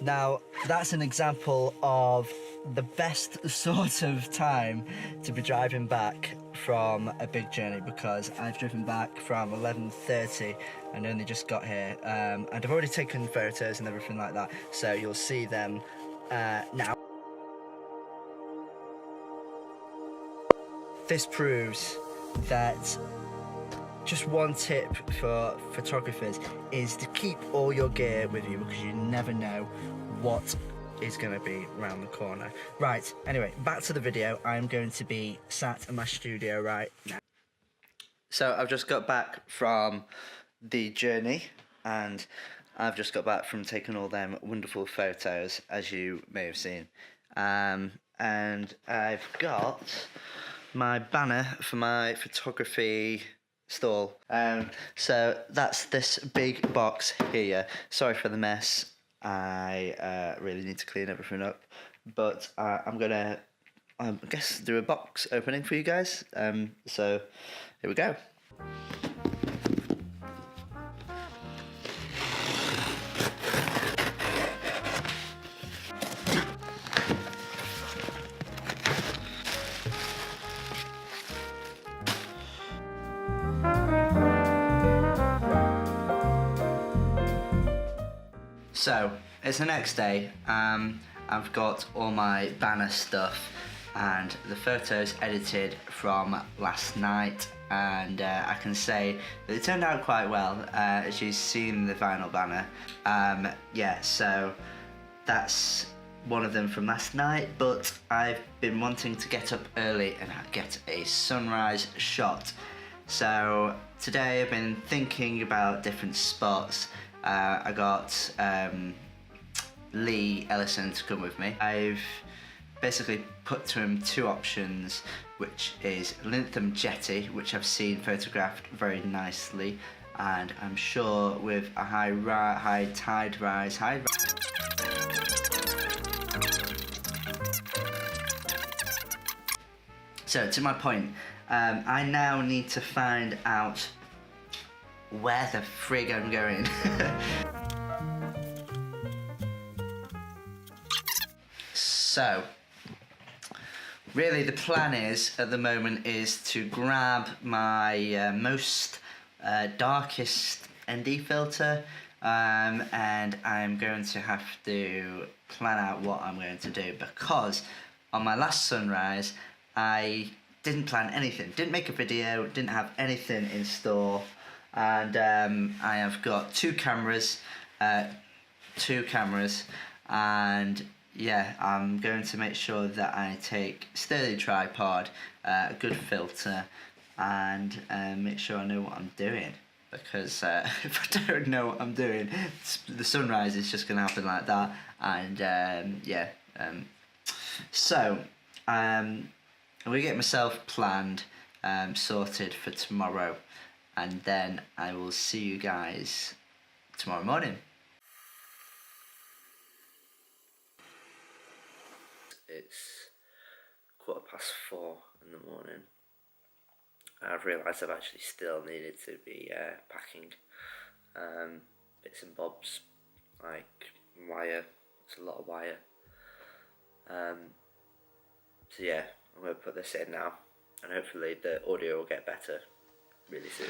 Now, that's an example of the best sort of time to be driving back from a big journey, because I've driven back from 11:30 and only just got here, and I've already taken photos and everything like that, so you'll see them now. This proves that just one tip for photographers is to keep all your gear with you, because you never know what is going to be around the corner. Right, anyway, back to the video. I'm going to be sat in my studio right now. So I've just got back from the journey, and I've just got back from taking all them wonderful photos, as you may have seen. And I've got my banner for my photography stall. So that's this big box here. Sorry for the mess. I really need to clean everything up, but I'm gonna, I guess, do a box opening for you guys. So here we go. So it's the next day. I've got all my banner stuff and the photos edited from last night, and I can say that it turned out quite well, as you've seen the final banner. Yeah, so that's one of them from last night, but I've been wanting to get up early and get a sunrise shot. So today I've been thinking about different spots. I got Lee Ellison to come with me. I've basically put to him two options, which is Lytham Jetty, which I've seen photographed very nicely, and I'm sure with a high tide rise. So to my point, I now need to find out where the frig I'm going. So, really the plan is, at the moment, is to grab my most darkest ND filter, and I'm going to have to plan out what I'm going to do, because on my last sunrise I didn't plan anything, didn't make a video, didn't have anything in store. And I have got two cameras, and yeah, I'm going to make sure that I take sturdy tripod, a good filter, and make sure I know what I'm doing, because if I don't know what I'm doing, the sunrise is just going to happen like that. And yeah, so I'm going to get myself planned, sorted for tomorrow, and then I will see you guys tomorrow morning. It's 4:15 in the morning. I've realised I've actually still needed to be packing bits and bobs, like wire. It's a lot of wire. So yeah, I'm going to put this in now, and hopefully the audio will get better really soon.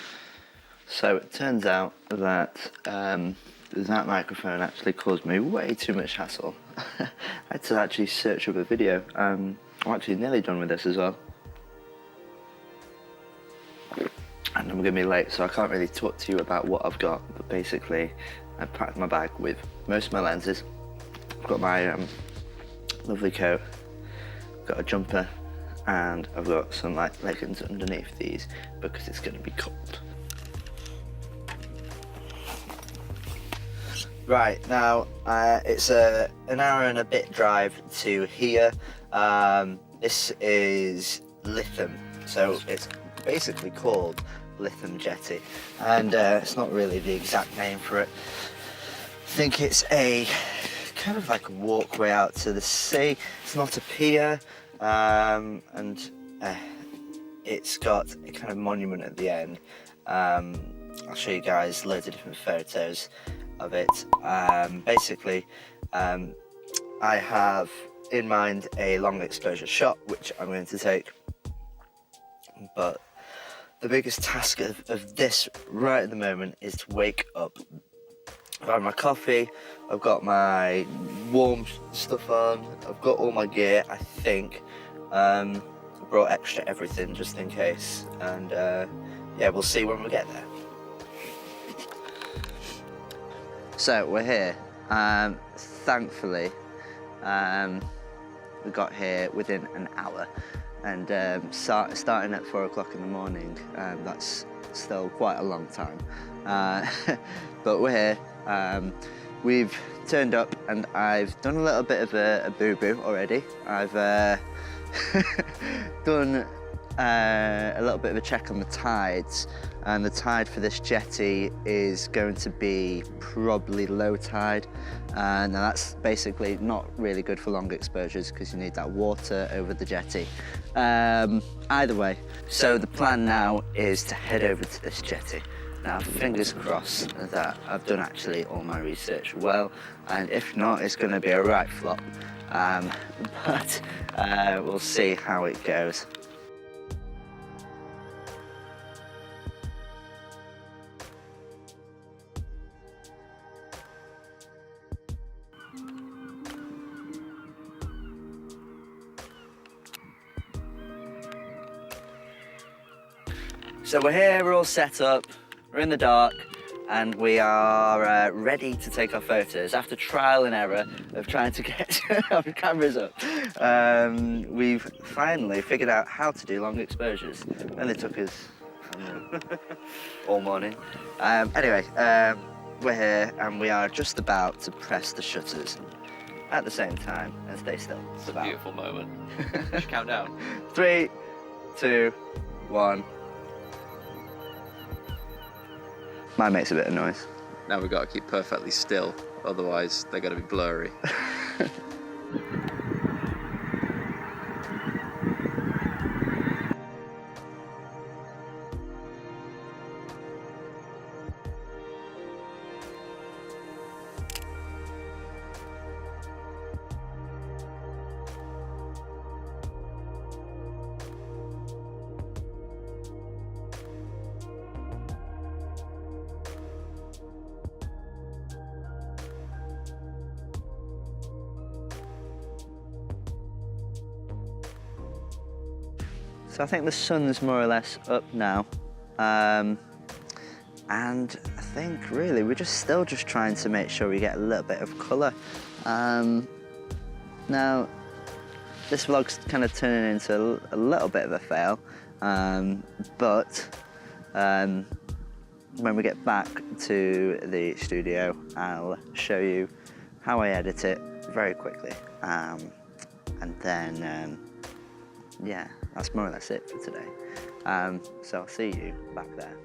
So it turns out that that microphone actually caused me way too much hassle. I had to actually search up a video. I'm actually nearly done with this as well, and I'm going to be late, so I can't really talk to you about what I've got, but basically I've packed my bag with most of my lenses. I've got my lovely coat, I've got a jumper, and I've got some like leggings underneath these because it's going to be cold. Right, now it's an hour and a bit drive to here. This is Lytham, so it's basically called Lytham Jetty, and it's not really the exact name for it. I think it's a kind of like a walkway out to the sea. It's not a pier, and it's got a kind of monument at the end. I'll show you guys loads of different photos. of it. Basically, I have in mind a long exposure shot, which I'm going to take, but the biggest task of this right at the moment is to wake up. I've had my coffee, I've got my warm stuff on, I've got all my gear, I think. I brought extra everything just in case, and yeah, we'll see when we get there. So we're here. Thankfully, we got here within an hour, and starting at 4 o'clock in the morning, that's still quite a long time. But we're here. We've turned up, and I've done a little bit of a boo-boo already. I've done a little bit of a check on the tides, and the tide for this jetty is going to be probably low tide. Now that's basically not really good for long exposures because you need that water over the jetty. Either way, so the plan now is to head over to this jetty. Now, fingers crossed that I've done actually all my research well, and if not, it's going to be a right flop. But we'll see how it goes. So we're here, we're all set up, we're in the dark, and we are ready to take our photos. After trial and error of trying to get our cameras up, we've finally figured out how to do long exposures. Only took us all morning. Anyway, we're here and we are just about to press the shutters at the same time and stay still. It's a beautiful moment. Just count down. 3, 2, 1. Mine makes a bit of noise. Now we've got to keep perfectly still, otherwise they're going to be blurry. So I think the sun's more or less up now, and I think really we're still just trying to make sure we get a little bit of colour. Now this vlog's kind of turning into a little bit of a fail, but when we get back to the studio, I'll show you how I edit it very quickly, and then yeah, that's more or less it for today. So I'll see you back there.